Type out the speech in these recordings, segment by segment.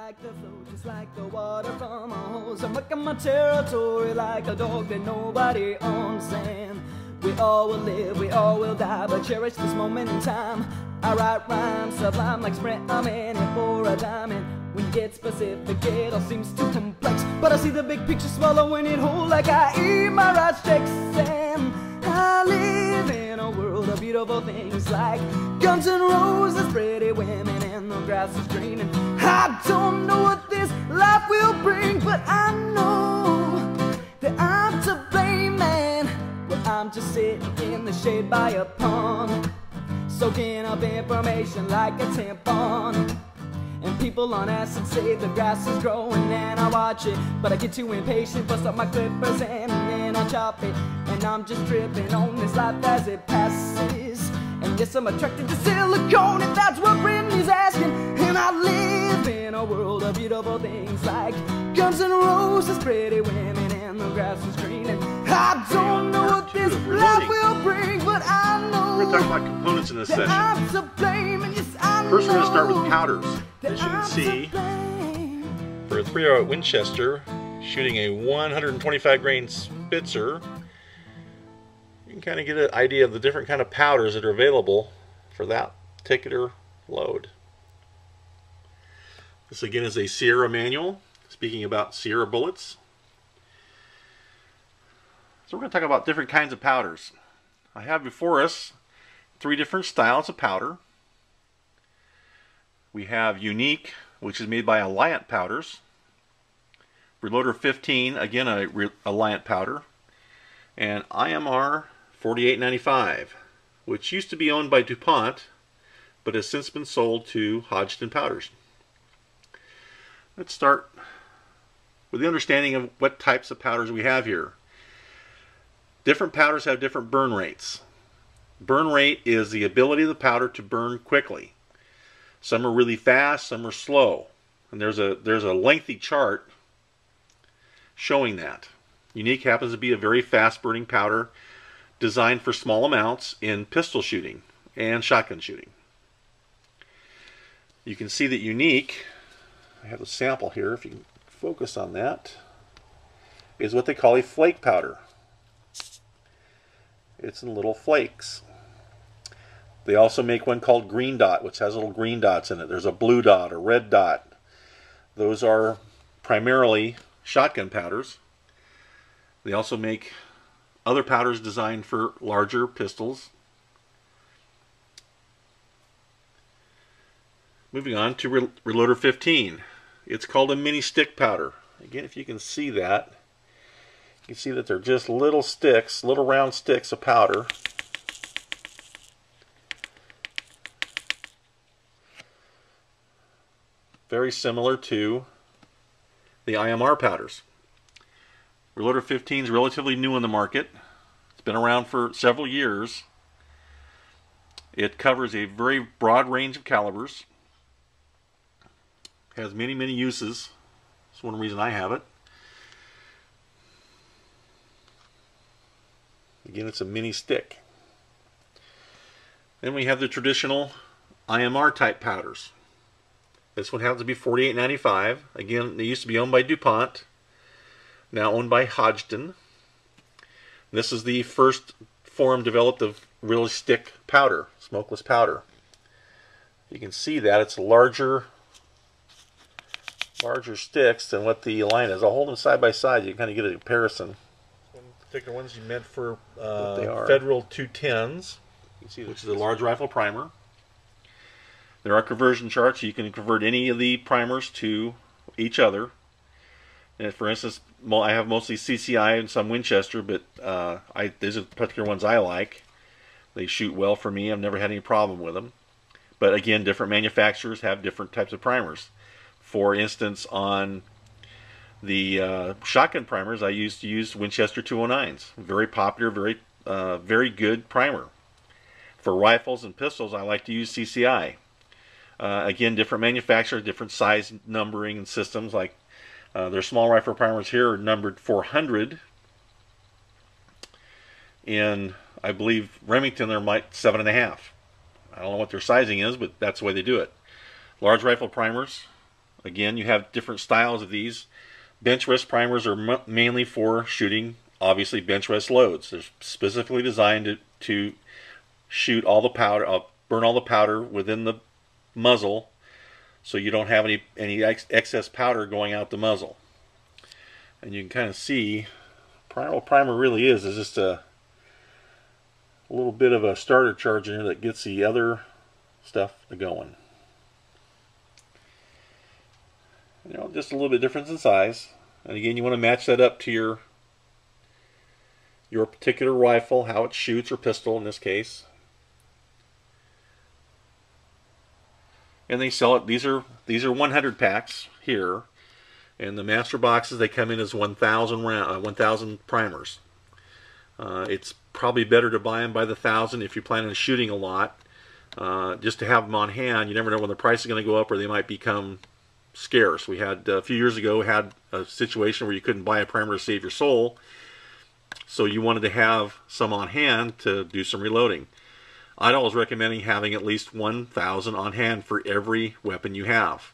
like the flow, just like the water from a hose. I'm marking my territory like a dog that nobody owns. And we all will live, we all will die, but cherish this moment in time. I write rhymes sublime like Sprint, I'm in it for a diamond. When you get specific, it all seems too complex, but I see the big picture swallowing it whole like I eat my rice checks. And I live in a world of beautiful things like Guns N' Roses, pretty women, and the grass is green. And I don't know what this life will bring, but I know that I'm to blame, man. Well, I'm just sitting in the shade by a pond, soaking up information like a tampon. And people on acid say the grass is growing, and I watch it, but I get too impatient, bust up my clippers and then I chop it. And I'm just tripping on this life as it passes. And yes, I'm attracted to silicone, and that's what Britney's asking. And I live in a world of beautiful things like Guns N' Roses, pretty women, and the grass is green. And I don't know what this life will bring, but I know we're going to talk about components in this session. I'm to blame, and yes, I First, we're going to start know with powders. As you can see, for a .308 Winchester, shooting a 125 grain Spitzer, you can kind of get an idea of the different kind of powders that are available for that particular load. This again is a Sierra manual, speaking about Sierra bullets. So we're going to talk about different kinds of powders. I have before us 3 different styles of powder. We have Unique, which is made by Alliant Powders. Reloader 15, again a Alliant powder. And IMR 4895, which used to be owned by DuPont, but has since been sold to Hodgdon Powders. Let's start with the understanding of what types of powders we have here. Different powders have different burn rates. Burn rate is the ability of the powder to burn quickly. Some are really fast, some are slow. And there's a lengthy chart showing that. Unique happens to be a very fast burning powder designed for small amounts in pistol shooting and shotgun shooting. You can see that Unique, I have a sample here if you can focus on that, is what they call a flake powder. It's in little flakes. They also make one called Green Dot, which has little green dots in it. There's a blue dot, a red dot. Those are primarily shotgun powders. They also make other powders designed for larger pistols. Moving on to Reloader 15. It's called a mini stick powder. Again, if you can see that, you can see that they're just little sticks, little round sticks of powder. Very similar to the IMR powders. Reloader 15 is relatively new in the market. It's been around for several years. It covers a very broad range of calibers. Has many, many uses. That's one reason I have it. Again, it's a mini stick. Then we have the traditional IMR type powders. This one happens to be $48.95. Again, they used to be owned by DuPont, now owned by Hodgdon. This is the first form developed of really stick powder, smokeless powder. You can see that it's larger sticks than what the Alliant is. I'll hold them side by side. You can kind of get a comparison. Some particular ones you meant for Federal 210s, which is a large rifle primer. There are conversion charts. You can convert any of the primers to each other. And for instance, I have mostly CCI and some Winchester, but these are the particular ones I like. They shoot well for me. I've never had any problem with them. But again, different manufacturers have different types of primers. For instance, on the shotgun primers, I used to use Winchester 209s. Very popular, very good primer. For rifles and pistols, I like to use CCI. Again, different manufacturers, different size numbering and systems. Like their small rifle primers here are numbered 400. In, I believe, Remington, they're 7.5. I don't know what their sizing is, but that's the way they do it. Large rifle primers Again, you have different styles of these. Bench rest primers are mainly for shooting, obviously, bench rest loads. They're specifically designed to shoot all the powder, burn all the powder within the muzzle, so you don't have any excess powder going out the muzzle. And you can kind of see, primer really is just a little bit of a starter charge in here that gets the other stuff going. You know, just a little bit difference in size. And again, you want to match that up to your particular rifle, how it shoots, or pistol in this case. And they sell it. These are 100 packs here, and the master boxes, they come in as 1,000 primers. It's probably better to buy them by the 1,000 if you're planning on shooting a lot, just to have them on hand. You never know when the price is going to go up, or they might become scarce. We had a few years ago had a situation where you couldn't buy a primer to save your soul, so you wanted to have some on hand to do some reloading. I'd always recommend having at least 1,000 on hand for every weapon you have,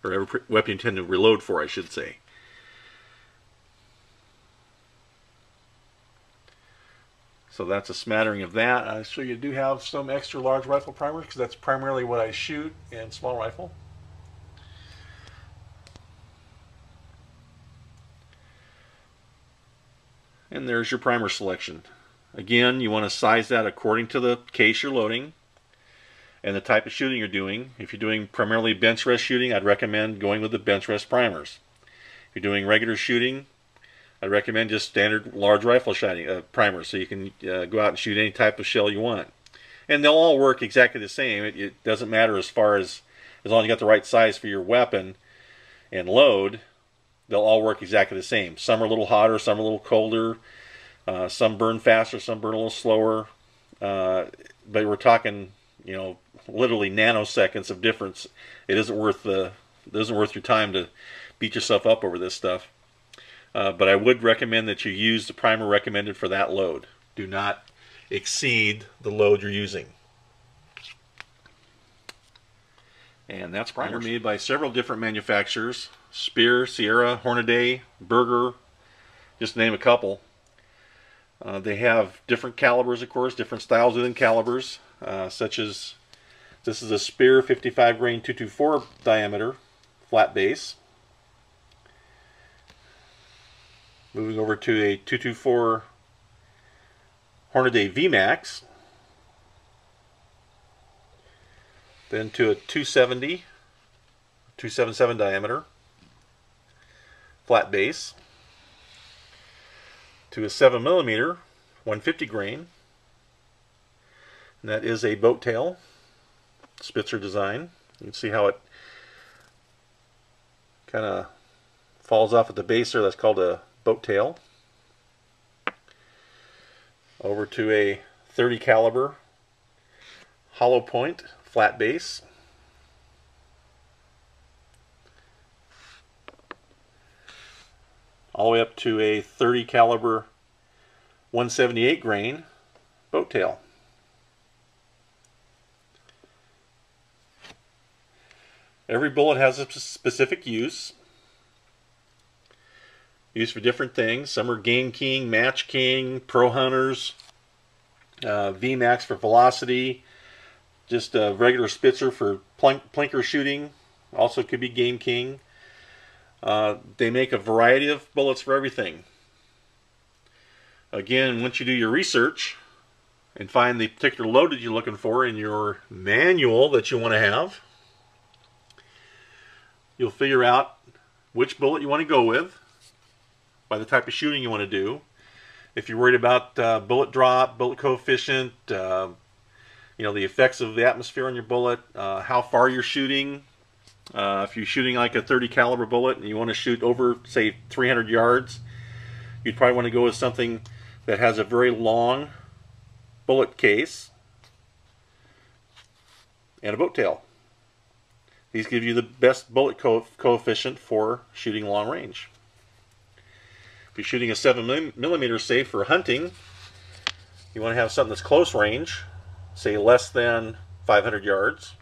or every weapon you intend to reload for, I should say. So that's a smattering of that. So you do have some extra large rifle primers, because that's primarily what I shoot in small rifle. And there's your primer selection. Again, you want to size that according to the case you're loading and the type of shooting you're doing. If you're doing primarily bench rest shooting, I'd recommend going with the bench rest primers. If you're doing regular shooting, I'd recommend just standard large rifle shooting primers, so you can go out and shoot any type of shell you want. And they'll all work exactly the same. It doesn't matter as long as you got the right size for your weapon and load. They'll all work exactly the same. Some are a little hotter, some are a little colder, some burn faster, some burn a little slower. But we're talking, you know, literally nanoseconds of difference. It isn't worth your time to beat yourself up over this stuff. But I would recommend that you use the primer recommended for that load. Do not exceed the load you're using. And that's primer made by several different manufacturers: Speer, Sierra, Hornady, Berger, just to name a couple. They have different calibers, of course, different styles within calibers, such as this is a Speer 55 grain 224 diameter flat base. Moving over to a 224 Hornady VMAX. Then to a 277 diameter flat base, to a 7mm 150 grain, and that is a boat tail Spitzer design. You can see how it kind of falls off at the base there. That's called a boat tail. Over to a 30 caliber hollow point flat base. All the way up to a 30 caliber 178 grain boat tail. Every bullet has a specific use. Used for different things. Some are game king, match king, pro hunters, VMAX for velocity, just a regular Spitzer for plinker shooting, also could be game king. They make a variety of bullets for everything. Again, once you do your research and find the particular load that you're looking for in your manual that you want to have, you'll figure out which bullet you want to go with by the type of shooting you want to do. If you're worried about bullet drop, bullet coefficient, you know, the effects of the atmosphere on your bullet, how far you're shooting. If you're shooting like a 30 caliber bullet and you want to shoot over, say, 300 yards, you'd probably want to go with something that has a very long bullet case and a boat tail. These give you the best bullet coefficient for shooting long range. If you're shooting a 7mm, say, for hunting, you want to have something that's close range, say less than 500 yards.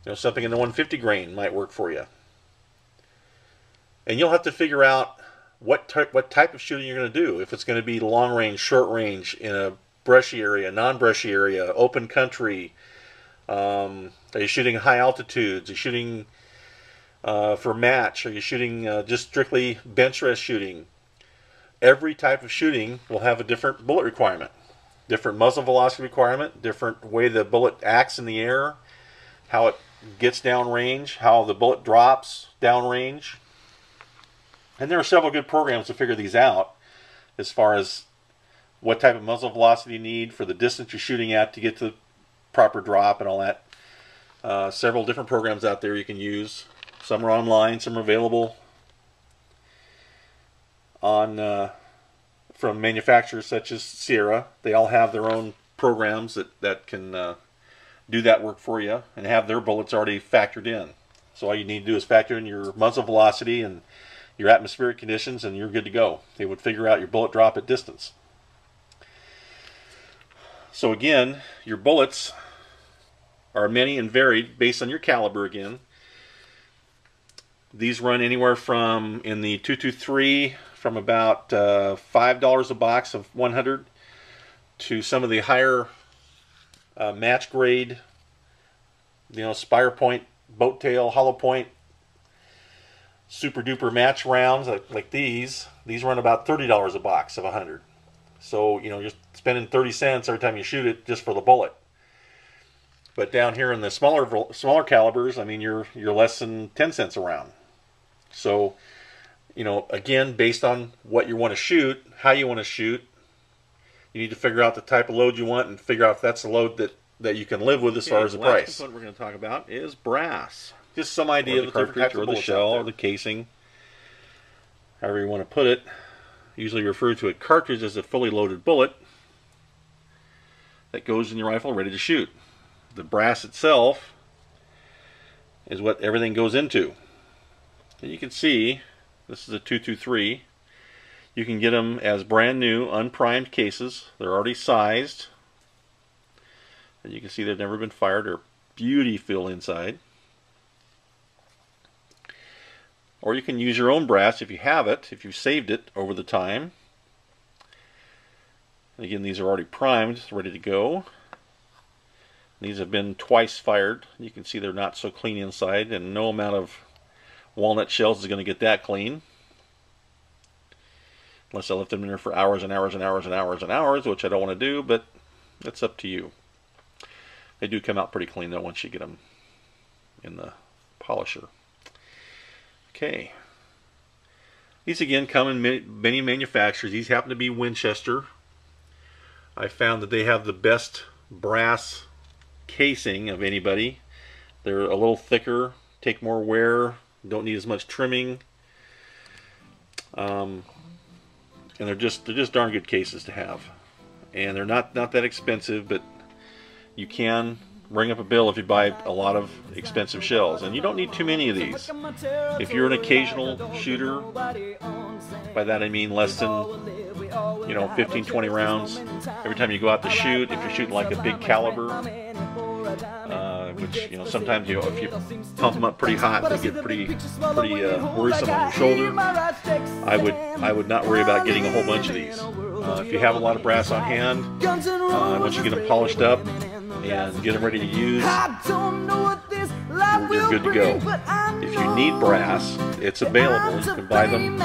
You know, something in the 150 grain might work for you. And you'll have to figure out what type of shooting you're going to do. If it's going to be long range, short range, in a brushy area, non-brushy area, open country. Are you shooting high altitudes? Are you shooting for match? Are you shooting just strictly bench rest shooting? Every type of shooting will have a different bullet requirement, different muzzle velocity requirement, different way the bullet acts in the air, how it gets downrange, how the bullet drops downrange. And there are several good programs to figure these out as far as what type of muzzle velocity you need for the distance you're shooting at to get to the proper drop and all that. Several different programs out there you can use. Some are online, some are available on from manufacturers such as Sierra. They all have their own programs that can do that work for you and have their bullets already factored in. So all you need to do is factor in your muzzle velocity and your atmospheric conditions, and you're good to go. They would figure out your bullet drop at distance. So again, your bullets are many and varied based on your caliber again. These run anywhere from, in the 223, from about $5 a box of 100 to some of the higher match grade, you know, Spire Point, Boat Tail, Hollow Point, super duper match rounds like these. These run about $30 a box of 100. So, you know, you're spending 30 cents every time you shoot it just for the bullet. But down here in the smaller calibers, I mean, you're less than 10 cents a round. So, you know, again, based on what you want to shoot, how you want to shoot, you need to figure out the type of load you want and figure out if that's the load that you can live with as far as the price. The last component we're going to talk about is brass. Just some idea of the different types of bullets, or the shell, or the casing, however you want to put it. Usually refer to a cartridge as a fully loaded bullet that goes in your rifle ready to shoot. The brass itself is what everything goes into. And you can see, this is a 223. You can get them as brand new, unprimed cases. They're already sized. And you can see they've never been fired. They're beautiful inside. Or you can use your own brass if you have it, if you've saved it over the time. And again, these are already primed, ready to go. These have been twice fired. You can see they're not so clean inside, and no amount of walnut shells is going to get that clean. Unless I left them in there for hours and hours and hours and hours and hours, which I don't want to do, but that's up to you. They do come out pretty clean though once you get them in the polisher. Okay. These again come in many manufacturers. These happen to be Winchester. I found that they have the best brass casing of anybody. They're a little thicker, take more wear, don't need as much trimming, and they're just darn good cases to have. And they're not that expensive, but you can ring up a bill if you buy a lot of expensive shells, and you don't need too many of these. If you're an occasional shooter, by that I mean less than 15-20 rounds every time you go out to shoot. If you're shooting like a big caliber, which sometimes if you pump them up pretty hot, they get pretty worrisome on your shoulder. I would not worry about getting a whole bunch of these. If you have a lot of brass on hand, once you get them polished up and get them ready to use, you're good to go. If you need brass, it's available. You can buy them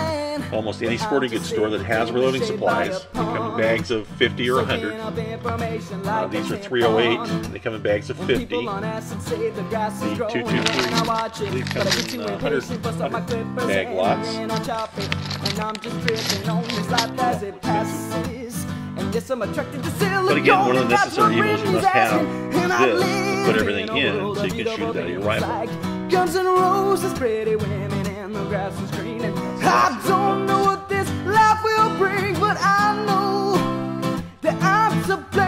almost any sporting goods store that has reloading supplies. They come in bags of 50 or 100. These are 308. They come in bags of 50. The 223, these come in 100 bag lots. But again, one of the necessary evils you must have is this to put everything in so you can shoot it out of your rifle. Guns and roses, pretty women, and the grass is green. And I don't know what this life will bring, but I know that I'm to blame.